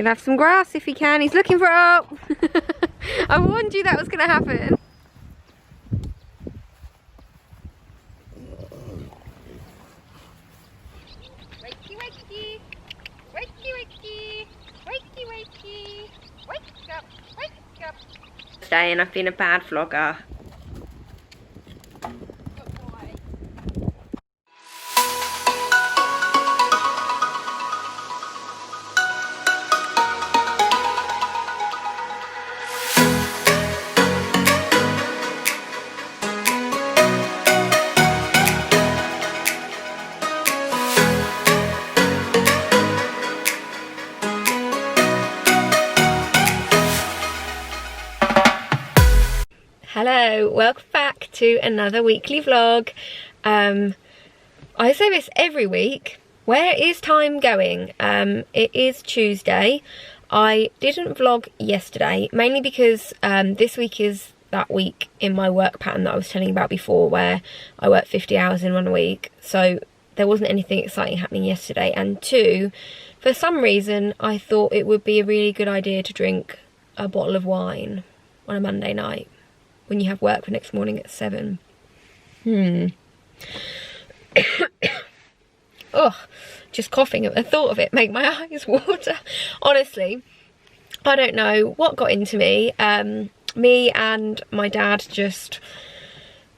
can have some grass if he can. He's looking for up. I warned you that was going to happen. Wakey, wakey. Wakey, wakey. Wakey, wakey. Wake up, wake up. Today, and I've been a bad vlogger. Hello, welcome back to another weekly vlog. I say this every week. Where is time going? It is Tuesday. I didn't vlog yesterday, mainly because this week is that week in my work pattern that I was telling you about before, where I work 50 hours in 1 week. So there wasn't anything exciting happening yesterday. And two, for some reason, I thought it would be a really good idea to drink a bottle of wine on a Monday night, when you have work the next morning at 7. Oh, just coughing at the thought of it make my eyes water. Honestly, I don't know what got into me. Me and my dad just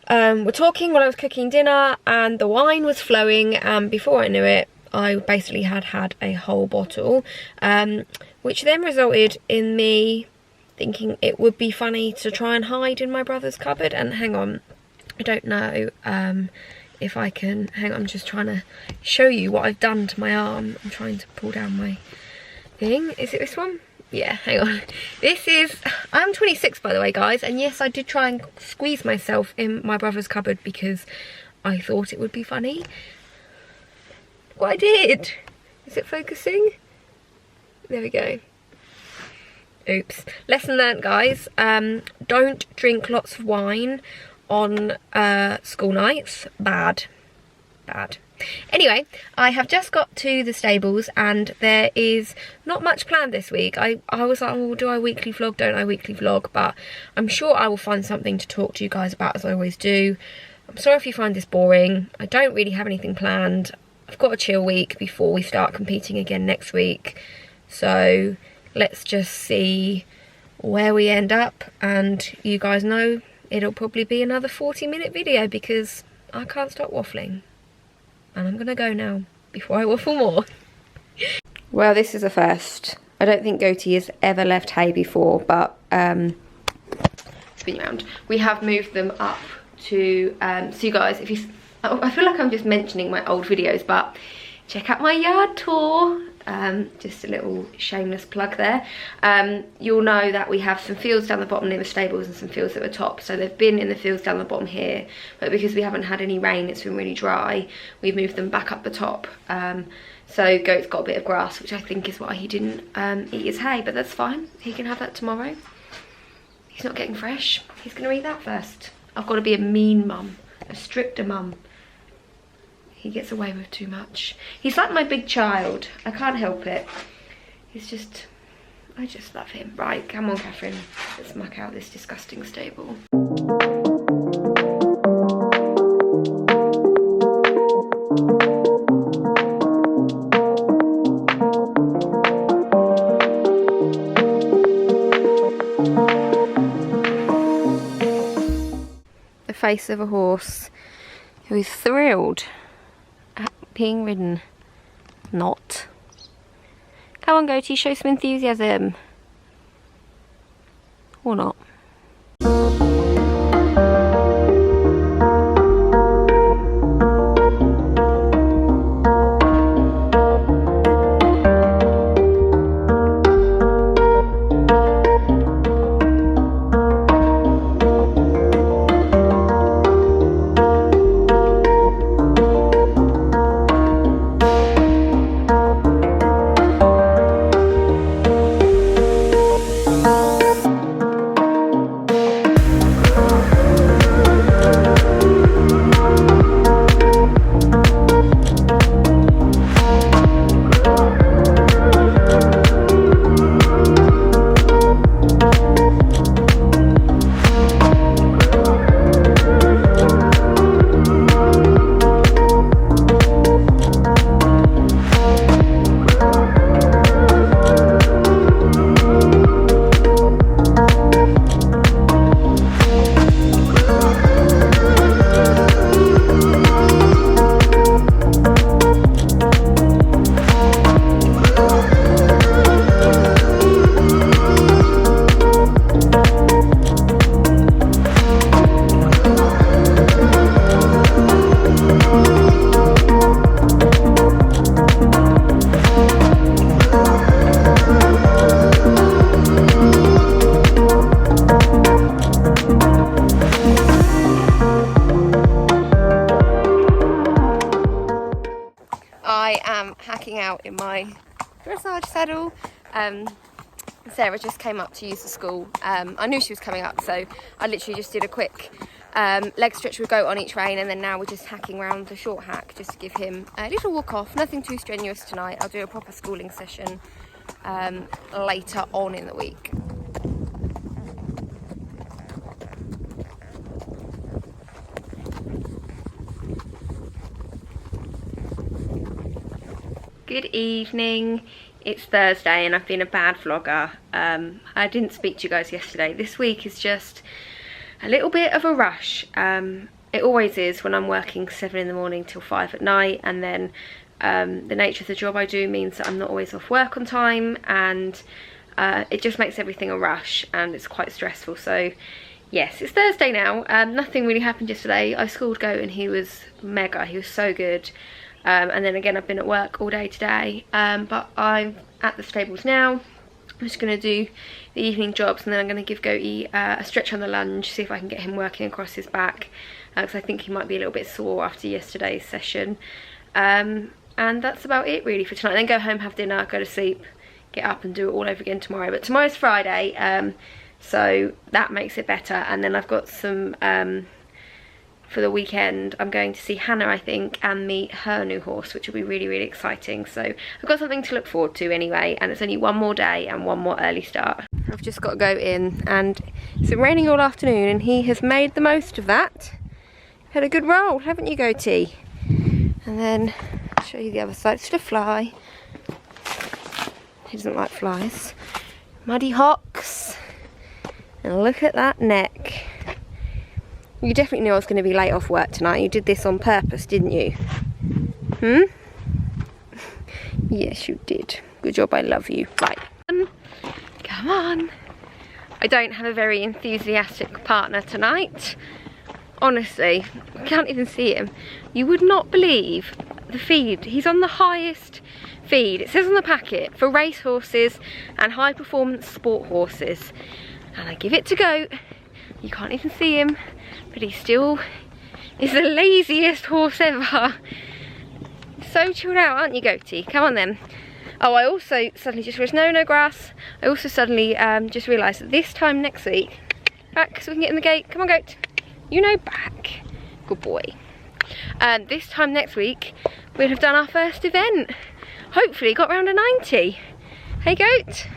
were talking while I was cooking dinner, and the wine was flowing, and before I knew it, I basically had a whole bottle, which then resulted in me thinking it would be funny to try and hide in my brother's cupboard. And hang on, I don't know if I can, hang on, I'm just trying to show you what I've done to my arm. I'm trying to pull down my thing. Is it this one? Yeah, hang on. This is, I'm 26 by the way guys, and yes, I did try and squeeze myself in my brother's cupboard because I thought it would be funny. What I did, is it focusing? There we go. Oops. Lesson learnt guys, don't drink lots of wine on school nights. Bad. Anyway, I have just got to the stables and there is not much planned this week. I was like, well, do I weekly vlog, don't I weekly vlog? But I'm sure I will find something to talk to you guys about, as I always do. I'm sorry if you find this boring. I don't really have anything planned. I've got a chill week before we start competing again next week. So let's just see where we end up, and you guys know it'll probably be another 40-minute video because I can't stop waffling. And I'm gonna go now before I waffle more. Well, this is a first. I don't think Goatee has ever left hay before, but spin you around. We have moved them up to, so you guys, if you, I feel like I'm just mentioning my old videos, but check out my yard tour. Just a little shameless plug there. You'll know that we have some fields down the bottom near the stables and some fields at the top. So they've been in the fields down the bottom here, but because we haven't had any rain, it's been really dry, we've moved them back up the top. So Goat's got a bit of grass, which I think is why he didn't eat his hay, but that's fine. He can have that tomorrow. He's not getting fresh. He's gonna eat that first. I've got to be a mean mum, a stricter mum. He gets away with too much. He's like my big child. I can't help it. He's just, I just love him. Right, come on, Catherine. Let's muck out this disgusting stable. The face of a horse who is thrilled at being ridden. Not. Come on, Goatee, show some enthusiasm. Or not. my dressage saddle. Sarah just came up to use the school. I knew she was coming up, so I literally just did a quick leg stretch with goat on each rein, and then now we're just hacking around the short hack just to give him a little walk off. Nothing too strenuous tonight. I'll do a proper schooling session later on in the week. Good evening. It's Thursday and I've been a bad vlogger. I didn't speak to you guys yesterday. This week is just a little bit of a rush. It always is when I'm working 7 in the morning till 5 at night, and then the nature of the job I do means that I'm not always off work on time, and it just makes everything a rush and it's quite stressful. So yes, it's Thursday now. Nothing really happened yesterday. I schooled Goat and he was mega. He was so good. And then again, I've been at work all day today, but I'm at the stables now. I'm just going to do the evening jobs, and then I'm going to give Goaty a stretch on the lunge, see if I can get him working across his back, because I think he might be a little bit sore after yesterday's session. And that's about it really for tonight. Then go home, have dinner, go to sleep, get up and do it all over again tomorrow. But tomorrow's Friday, so that makes it better. And then I've got some... for the weekend, I'm going to see Hannah, I think, and meet her new horse, which will be really, really exciting. So I've got something to look forward to anyway, and it's only one more day and one more early start. I've just got to go in, and it's been raining all afternoon, and he has made the most of that. Had a good roll, haven't you, Goatee? And then I'll show you the other side. It's just a fly. He doesn't like flies. Muddy hocks. And look at that neck. You definitely knew I was going to be late off work tonight. You did this on purpose, didn't you? Yes, you did. Good job, I love you. Right. Come on. I don't have a very enthusiastic partner tonight. Honestly, I can't even see him. You would not believe the feed. He's on the highest feed. It says on the packet for race horses and high performance sport horses. And I give it to Goat. You can't even see him, but he still is the laziest horse ever. So chilled out, aren't you, Goatee? Come on then. Oh, I also suddenly just realised, no grass. I also suddenly just realised that this time next week, back so we can get in the gate. Come on, Goat. You know, back. Good boy. This time next week, we'll have done our first event. Hopefully got round a 90. Hey, Goat.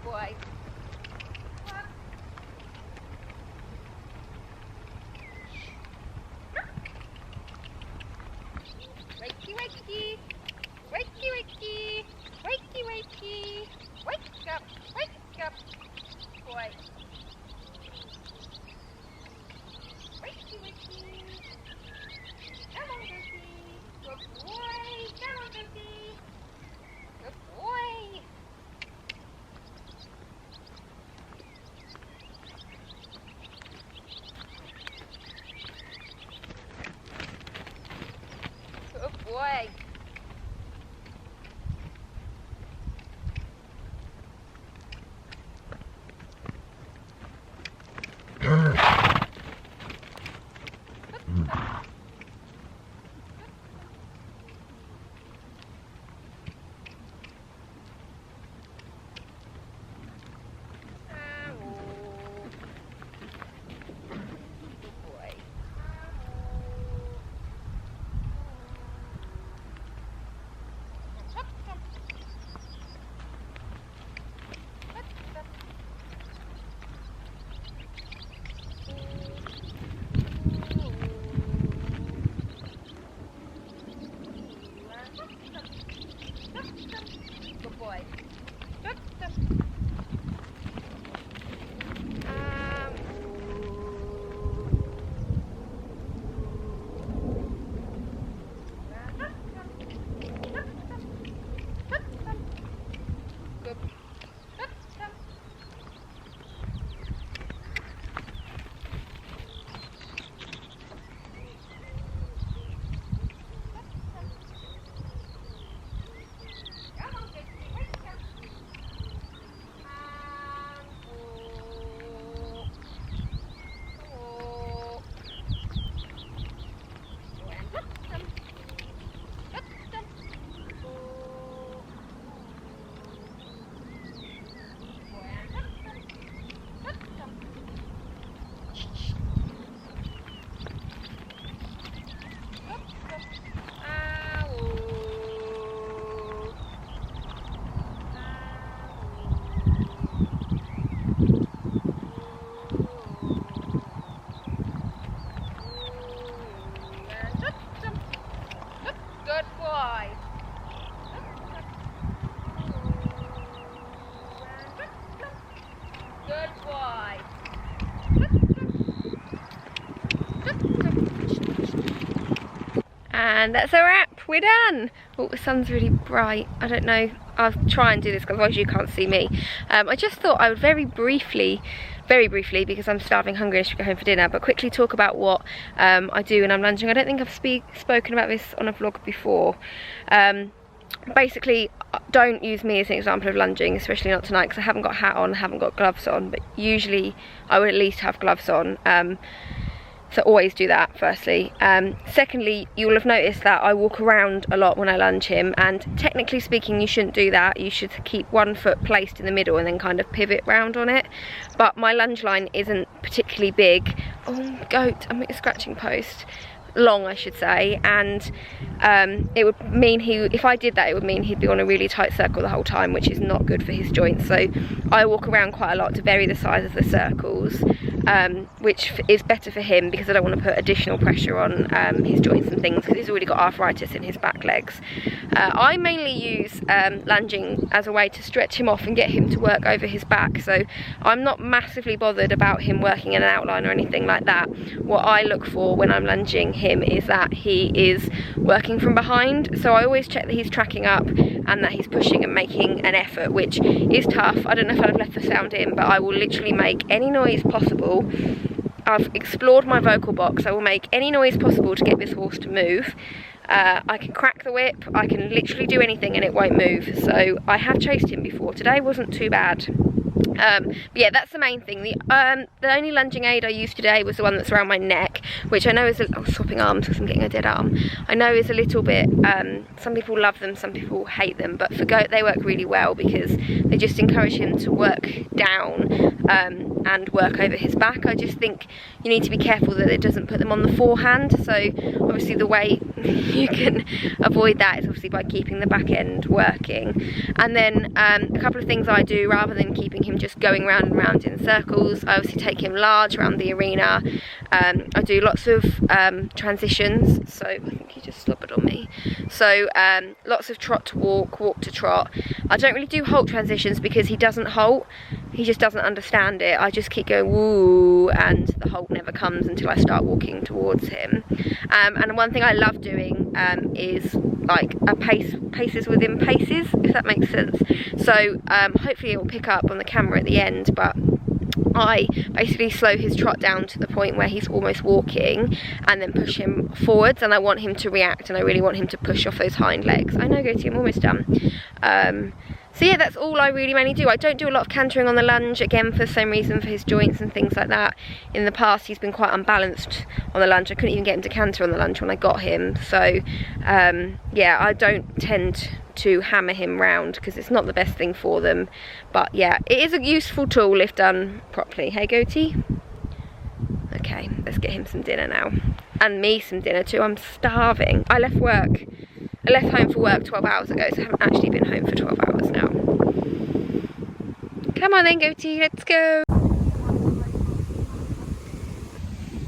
Boy. boy. Good boy. And that's a wrap, we're done. Oh, the sun's really bright. I don't know, I'll try and do this because otherwise you can't see me. I just thought I would very briefly, because I'm starving hungry and should go home for dinner, but quickly talk about what I do when I'm lunging. I don't think I've spoken about this on a vlog before. Basically, don't use me as an example of lunging, especially not tonight because I haven't got a hat on, haven't got gloves on, but usually I would at least have gloves on. So always do that, firstly. Secondly, you will have noticed that I walk around a lot when I lunge him, and technically speaking you shouldn't do that. You should keep one foot placed in the middle and then kind of pivot round on it. But my lunge line isn't particularly big. Oh, goat, I'm at a scratching post. Long, I should say, and it would mean if I did that, it would mean he'd be on a really tight circle the whole time, which is not good for his joints. So I walk around quite a lot to vary the size of the circles, which is better for him because I don't want to put additional pressure on his joints and things because he's already got arthritis in his back legs. I mainly use lunging as a way to stretch him off and get him to work over his back, so I'm not massively bothered about him working in an outline or anything like that. What I look for when I'm lunging him is that he is working from behind, so I always check that he's tracking up and that he's pushing and making an effort, which is tough. I don't know if I'd have left the sound in, but I will literally make any noise possible. I've explored my vocal box. I will make any noise possible to get this horse to move. I can crack the whip, I can literally do anything and it won't move. So I have chased him before. Today wasn't too bad. But yeah, that's the main thing. The only lunging aid I used today was the one that's around my neck, which I know is swapping arms because I'm getting a dead arm. I know is a little bit, some people love them, some people hate them, but for goat they work really well because they just encourage him to work down and work over his back. I just think you need to be careful that it doesn't put them on the forehand, so obviously the way you can avoid that is obviously by keeping the back end working. And then a couple of things I do rather than keeping him just going round and round in circles, I obviously take him large around the arena. I do lots of transitions, so I think he just slobbered on me. So lots of trot to walk, walk to trot. I don't really do halt transitions because he doesn't halt, he just doesn't understand it. I just keep going woo, and the halt never comes until I start walking towards him. And one thing I love doing is like a paces within paces, if that makes sense. So hopefully it will pick up on the camera at the end, but I basically slow his trot down to the point where he's almost walking and then push him forwards, and I want him to react and I really want him to push off those hind legs. I know, Goatee, I'm almost done. So yeah, that's all I really mainly do. I don't do a lot of cantering on the lunge, again for the same reason, for his joints and things like that. In the past he's been quite unbalanced on the lunge. I couldn't even get him to canter on the lunge when I got him. So yeah, I don't tend to hammer him round because it's not the best thing for them. But yeah, it is a useful tool if done properly. Hey, Goatee? Okay, let's get him some dinner now. And me some dinner too, I'm starving. I left home for work 12 hours ago, so I haven't actually been home for 12 hours now. Come on then, Goatee, let's go.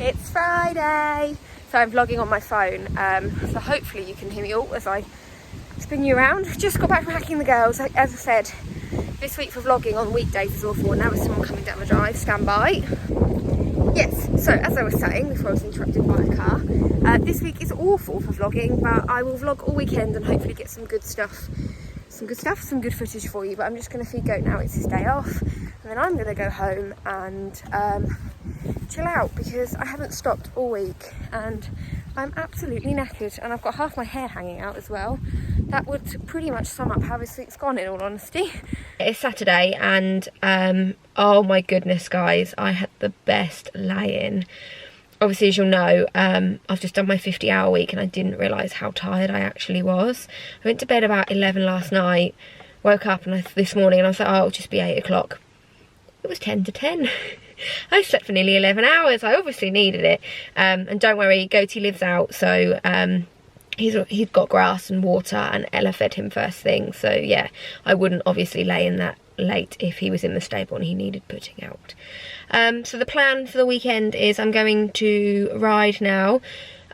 It's Friday. So I'm vlogging on my phone, so hopefully you can hear me all as I spin you around. Just got back from hacking the girls. As I said, this week for vlogging on weekdays is awful, and now there's someone coming down the drive. Stand by. Yes, so as I was saying before I was interrupted by a car, this week is awful for vlogging, but I will vlog all weekend and hopefully get some good footage for you. But I'm just going to feed Goat now, it's his day off, and then I'm going to go home and chill out because I haven't stopped all week and I'm absolutely knackered, and I've got half my hair hanging out as well. That would pretty much sum up how this week's gone, in all honesty. It's Saturday and oh my goodness guys, I had the best lay-in. Obviously, as you'll know, I've just done my 50-hour week and I didn't realise how tired I actually was. I went to bed about 11 last night, woke up and this morning and I was like, oh, it'll just be 8 o'clock. It was 10 to 10. I slept for nearly 11 hours. I obviously needed it. And don't worry, Goatee lives out, so he's got grass and water, and Ella fed him first thing. So yeah, I wouldn't obviously lay in that late if he was in the stable and he needed putting out. So the plan for the weekend is I'm going to ride now.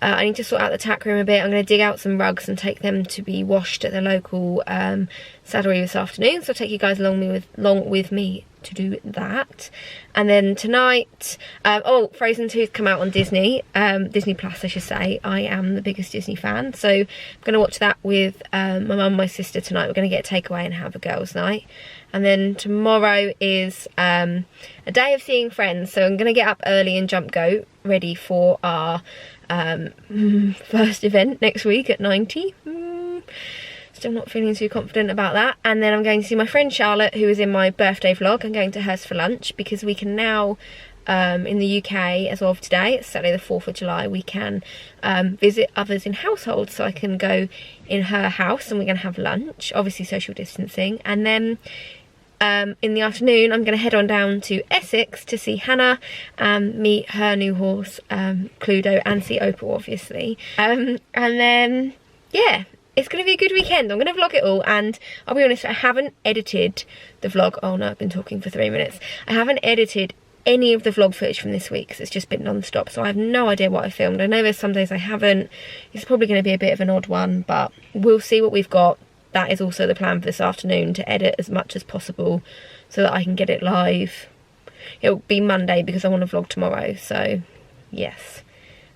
I need to sort out the tack room a bit. I'm going to dig out some rugs and take them to be washed at the local saddlery this afternoon. So I'll take you guys along with me to do that. And then tonight, oh, Frozen 2's come out on Disney, Disney Plus I should say. I am the biggest Disney fan, so I'm going to watch that with my mum and my sister tonight. We're going to get a takeaway and have a girls' night. And then tomorrow is a day of seeing friends, so I'm going to get up early and jump goat, ready for our first event next week at 90. Still not feeling too confident about that. And then I'm going to see my friend Charlotte, who is in my birthday vlog. I'm going to hers for lunch because we can now, in the UK as of today, it's Saturday the 4th of July, we can visit others in households. So I can go in her house and we're going to have lunch, obviously social distancing. And then in the afternoon I'm going to head on down to Essex to see Hannah and meet her new horse, Cluedo, and see Opal obviously. And then, yeah. It's going to be a good weekend. I'm going to vlog it all, and I'll be honest, I haven't edited the vlog. Oh no, I've been talking for 3 minutes. I haven't edited any of the vlog footage from this week because it's just been non-stop, so I have no idea what I filmed. I know there's some days I haven't. It's probably going to be a bit of an odd one, but we'll see what we've got. That is also the plan for this afternoon, to edit as much as possible so that I can get it live. It'll be Monday because I want to vlog tomorrow, so yes.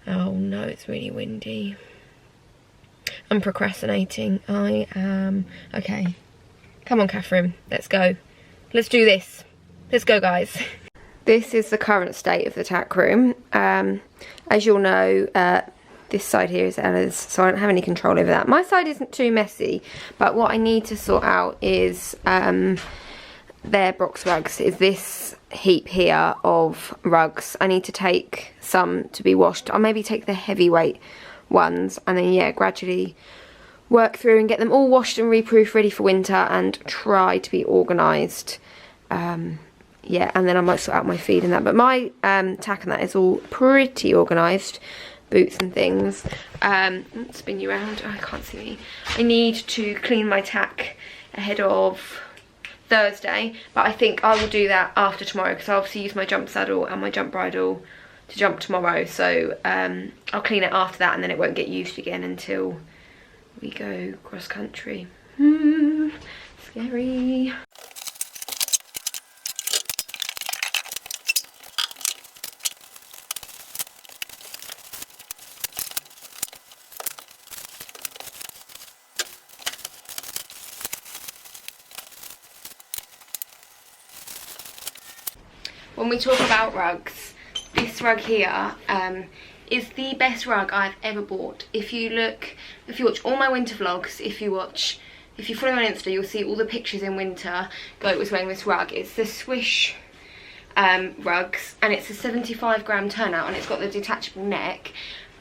Oh no, it's really windy. I'm procrastinating. I am. Okay. Come on, Catherine. Let's go. Let's do this. Let's go, guys. This is the current state of the tack room. As you'll know, this side here is Ella's, so I don't have any control over that. My side isn't too messy, but what I need to sort out is their box rugs. Is this heap here of rugs. I need to take some to be washed. I'll maybe take the heavyweight ones and then, yeah, gradually work through and get them all washed and reproof, ready for winter, and try to be organised. Yeah, and then I might sort out my feed and that, but my tack and that is all pretty organised. Boots and things. Spin you around. Oh, I can't see me. I need to clean my tack ahead of Thursday, but I think I will do that after tomorrow because I obviously use my jump saddle and my jump bridle to jump tomorrow, so I'll clean it after that, and then it won't get used again until we go cross country. Scary. When we talk about rugs, this rug here is the best rug I've ever bought. If you watch all my winter vlogs, if you follow me on Insta, you'll see all the pictures in winter. Goat was wearing this rug. It's the Swish rugs, and it's a 75-gram turnout, and it's got the detachable neck.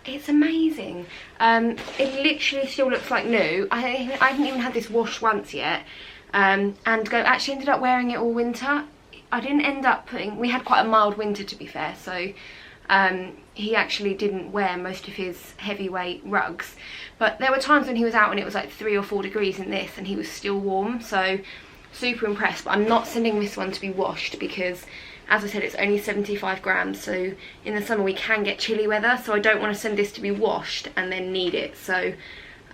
It's amazing. It literally still looks like new. I haven't even had this washed once yet, and Goat actually ended up wearing it all winter. I didn't end up we had quite a mild winter, to be fair, so he actually didn't wear most of his heavyweight rugs, but there were times when he was out and it was like 3 or 4 degrees in this and he was still warm, so super impressed. But I'm not sending this one to be washed because, as I said, it's only 75 grams, so in the summer we can get chilly weather, so I don't want to send this to be washed and then need it. So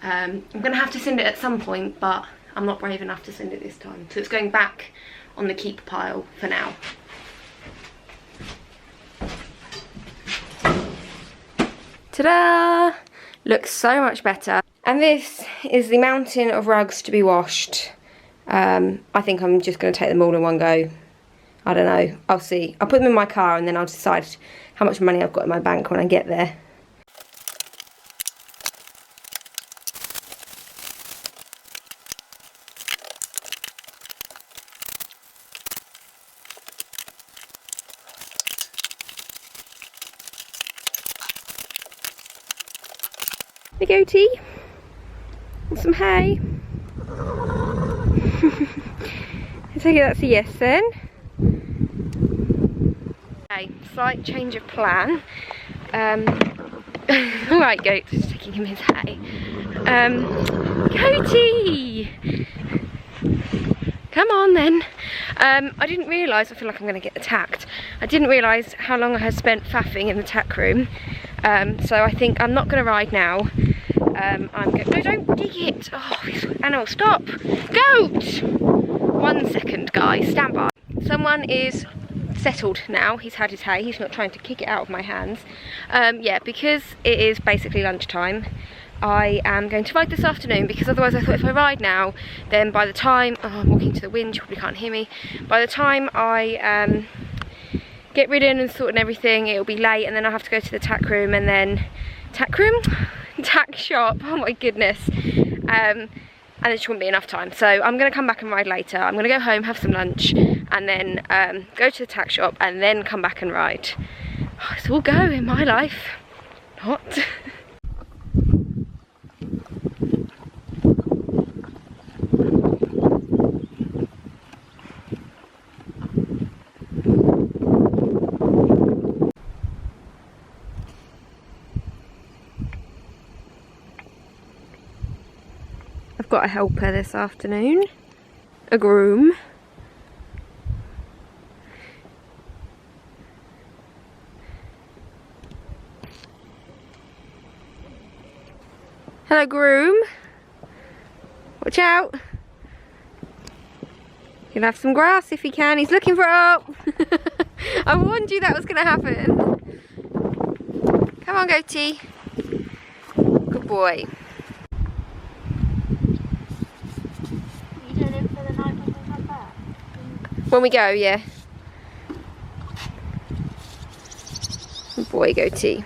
I'm gonna have to send it at some point, but I'm not brave enough to send it this time, so it's going back on the keep pile for now. Ta-da! Looks so much better. And this is the mountain of rugs to be washed. I think I'm just going to take them all in one go. I don't know. I'll see. I'll put them in my car and then I'll decide how much money I've got in my bank when I get there. The goatee and some hay. I take it that's a yes then. Okay, slight change of plan. Alright, Goat, just taking him his hay. Goatee! Come on then. I didn't realise, I feel like I'm going to get attacked. I didn't realise how long I had spent faffing in the tack room. So I think I'm not going to ride now. I'm going. No, don't dig it. Oh, animal, stop. Goat. 1 second, guys. Stand by. Someone is settled now. He's had his hay. He's not trying to kick it out of my hands. Yeah, because it is basically lunchtime, I am going to ride this afternoon, because otherwise I thought if I ride now, then by the time, oh, I'm walking to the wind, you probably can't hear me, by the time I get ridden and sorted and everything, it'll be late, and then I'll have to go to the tack room, and then tack shop, oh my goodness, and there just wouldn't be enough time. So I'm going to come back and ride later. I'm going to go home, have some lunch, and then go to the tack shop, and then come back and ride. Oh, it's all go in my life. Not. I've got a helper this afternoon, a groom. Hello, groom. Watch out. He'll have some grass if he can. He's looking for up. I warned you that was going to happen. Come on, goatee. Good boy. When we go, yeah. Good boy, goatee.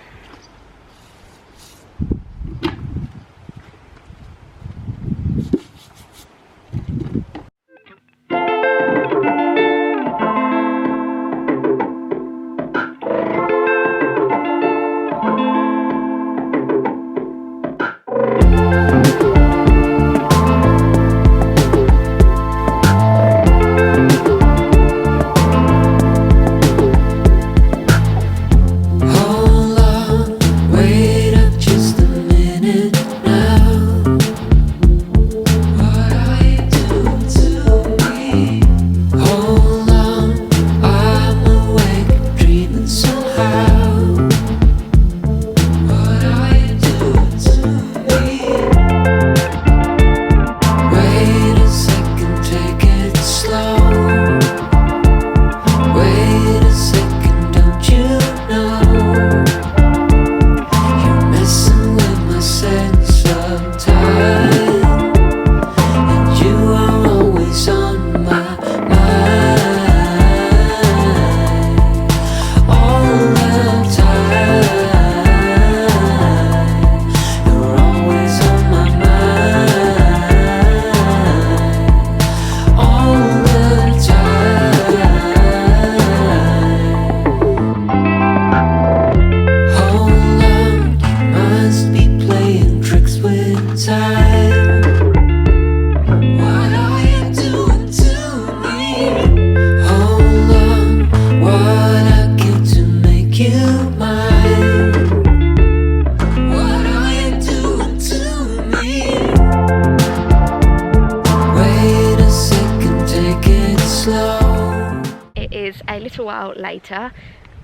A little while later,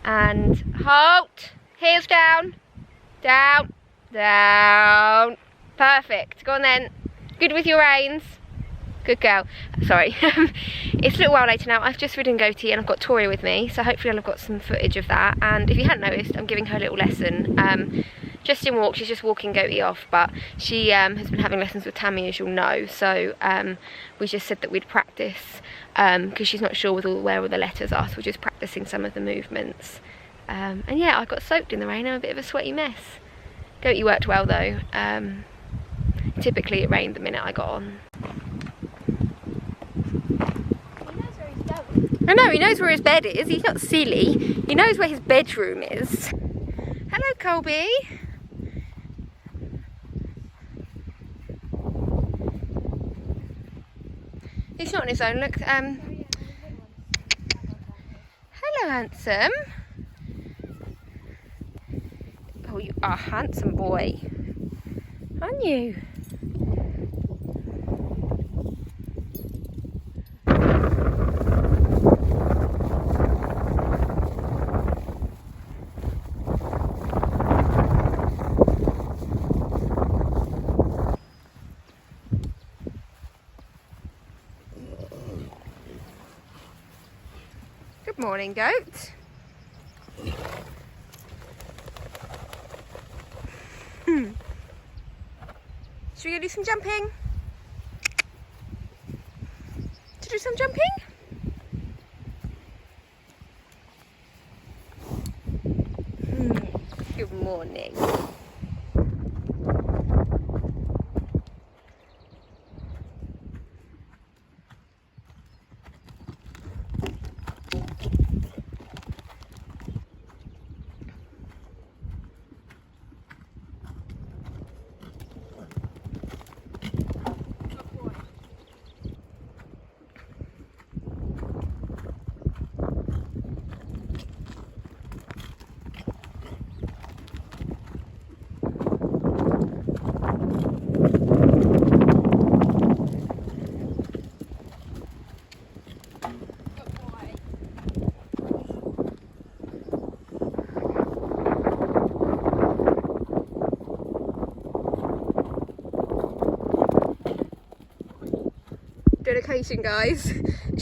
and halt, heels down, down, down, perfect, go on then, good with your reins, good girl. Sorry. It's a little while later now. I've just ridden Goatee and I've got Tori with me, so hopefully I'll have got some footage of that. And if you hadn't noticed, I'm giving her a little lesson, just in walk. She's just walking Goatee off, but she has been having lessons with Tammy, as you'll know, so we just said that we'd practice, because she's not sure with where all the letters are, so we're just practicing some of the movements. And yeah, I got soaked in the rain. I'm a bit of a sweaty mess. Goatee worked well though. Typically it rained the minute I got on. I know, he knows where his bed is. He's not silly. He knows where his bedroom is. Hello, Colby. He's not on his own. Look. Hello, handsome. Oh, you are a handsome boy, aren't you? Good morning, goat. Should we go do some jumping? To do some jumping? Good morning. Dedication, guys.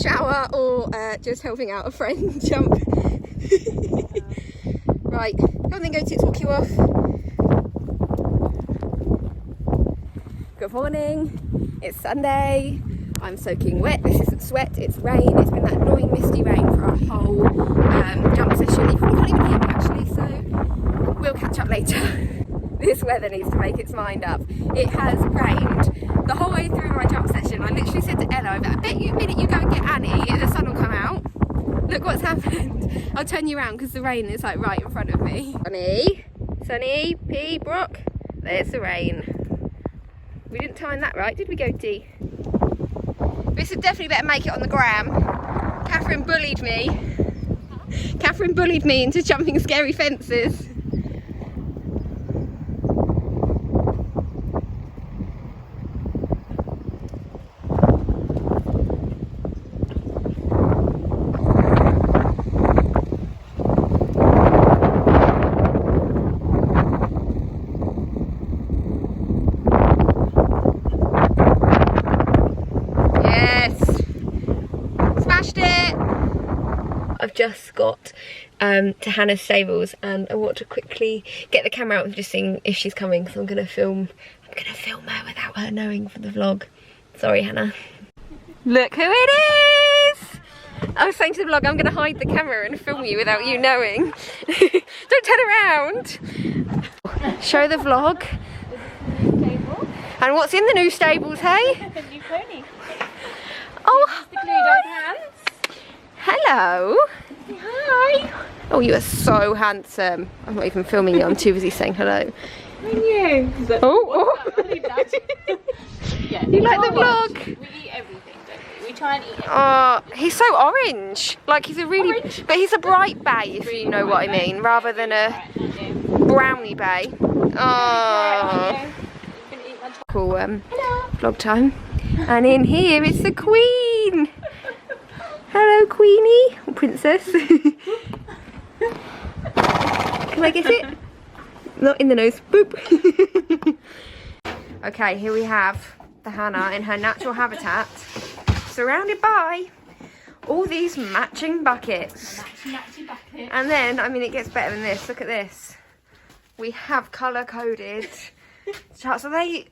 Shower or just helping out a friend jump. Right, come on then, go to walk you off. Good morning. It's Sunday. I'm soaking wet. This isn't sweat, it's rain. It's been that annoying misty rain for our whole jump session. You probably can't even hear me actually, so we'll catch up later. This weather needs to make its mind up. It has rained the whole way through my jump session. I literally said to Ella, I bet you a minute you go and get Annie, the sun will come out. Look what's happened. I'll turn you around because the rain is like right in front of me. Sunny, P, Brock. There's the rain. We didn't time that right, did we, Goatee? This would definitely better make it on the gram. Catherine bullied me. Catherine bullied me into jumping scary fences. I've just got to Hannah's stables and I want to quickly get the camera out and just see if she's coming, so I'm gonna film her without her knowing for the vlog. Sorry, Hannah. Look who it is! I was saying to the vlog, I'm gonna hide the camera and film you without you knowing. Don't turn around. Show the vlog. And what's in the new stables, hey? The new pony. Oh, The glued up hands. hello. Hi. Oh, you are so handsome. I'm not even filming you, I'm too busy saying hello. Who knew? Oh. Yeah, You like the vlog? We eat everything, don't we? We try and eat everything. Oh, he's so orange. Like he's a really, but he's a bright bay, if you know what I mean, rather than a brownie bay. Oh. Cool vlog time. And in here it's the Queen. Hello, Queenie, or Princess. Can I get it? Not in the nose. Boop. Okay, here we have the Hannah in her natural habitat, surrounded by all these matching buckets. Matchy bucket. And then, I mean, it gets better than this. Look at this. We have colour-coded charts. Are they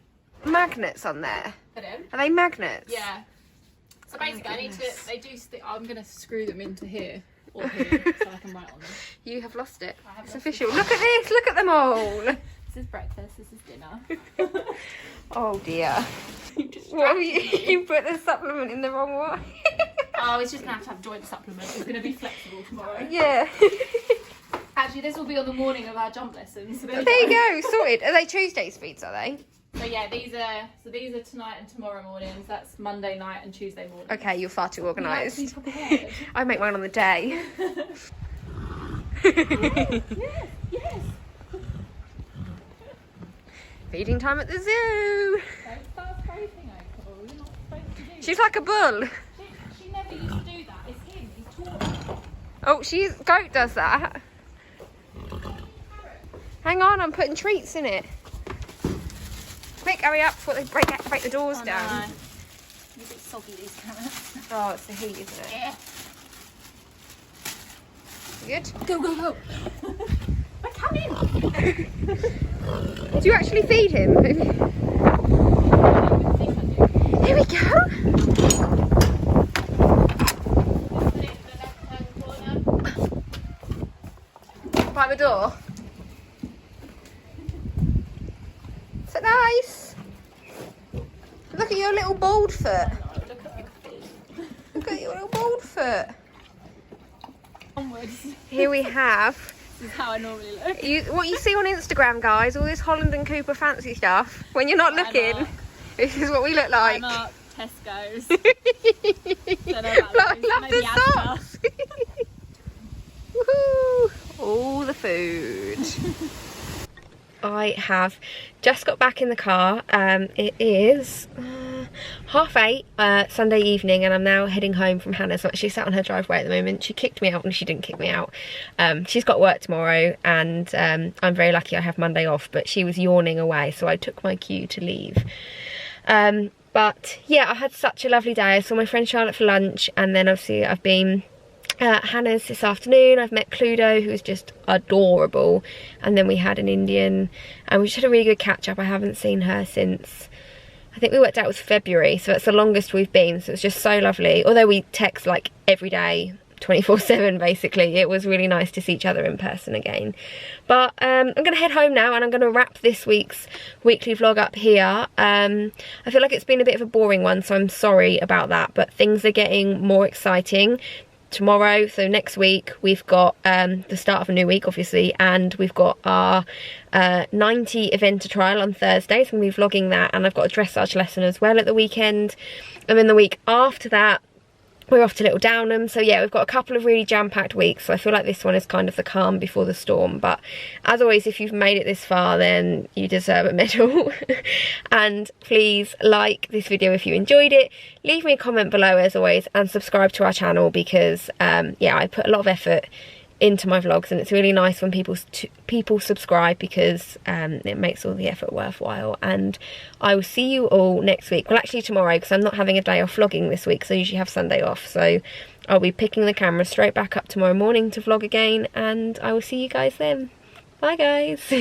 magnets on there? Pardon? Are they magnets? Yeah. So basically, I need to. I'm gonna screw them into here or here so I can write on them. You have lost it. I have It's lost official. Look at this. Look at them all. This is breakfast. This is dinner. Oh dear. What have you put the supplement in the wrong one? Oh, it's just gonna have to have joint supplement. It's gonna be flexible tomorrow. Yeah. Actually, this will be on the morning of our jump lessons. So There you go. Sorted. Are they Tuesday's feeds? Are they? So yeah, these are tonight and tomorrow mornings. That's Monday night and Tuesday morning. Okay, you're far too organised. You actually prepared. I make mine on the day. Yes. Feeding time at the zoo. Don't start scraping, April. You're not supposed to do that. She's like a bull. She never used to do that. It's him. He's taught her. Oh, goat does that. Hang on, I'm putting treats in it. Quick, hurry up before they break the doors down. No. You're a bit soggy, these carrots. Oh, it's the heat, isn't it? Yeah. Good. Go, go, go. I come in. Do you actually feed him? Here we go. By the door. Is it nice? Look at your little bald foot. Look at your little bald foot. Onwards. Here we have. This is how I normally look. What you see on Instagram, guys, all this Holland and Cooper fancy stuff. When you're not looking, this is what we look like. I'm up Tesco's. Don't know about those. Love Maybe the Asda. socks. Woohoo! All the food. I have just got back in the car. It is 8:30 Sunday evening, and I'm now heading home from Hannah's. I'm actually sat on her driveway at the moment. She kicked me out, and she didn't kick me out. She's got work tomorrow, and I'm very lucky I have Monday off, but she was yawning away, so I took my cue to leave. But yeah, I had such a lovely day. I saw my friend Charlotte for lunch, and then obviously I've been Hannah's this afternoon. I've met Cluedo, who is just adorable, and then we had an Indian, and we just had a really good catch up. I haven't seen her since, I think we worked out it was February, so that's the longest we've been, so it's just so lovely. Although we text like every day 24/7 basically, it was really nice to see each other in person again. But I'm gonna head home now, and I'm gonna wrap this week's weekly vlog up here. I feel like it's been a bit of a boring one, so I'm sorry about that, but things are getting more exciting tomorrow. So next week we've got the start of a new week, obviously, and we've got our 90 eventer trial on Thursday, so I'm gonna be vlogging that, and I've got a dressage lesson as well at the weekend. And then the week after that we're off to Little Downham. So yeah, we've got a couple of really jam-packed weeks, so I feel like this one is kind of the calm before the storm. But as always, if you've made it this far, then you deserve a medal. And please like this video if you enjoyed it, leave me a comment below as always, and subscribe to our channel, because yeah, I put a lot of effort into my vlogs, and it's really nice when people subscribe, because it makes all the effort worthwhile. And I will see you all next week. Well, actually tomorrow, because I'm not having a day off vlogging this week, so I usually have Sunday off, so I'll be picking the camera straight back up tomorrow morning to vlog again, and I will see you guys then. Bye guys.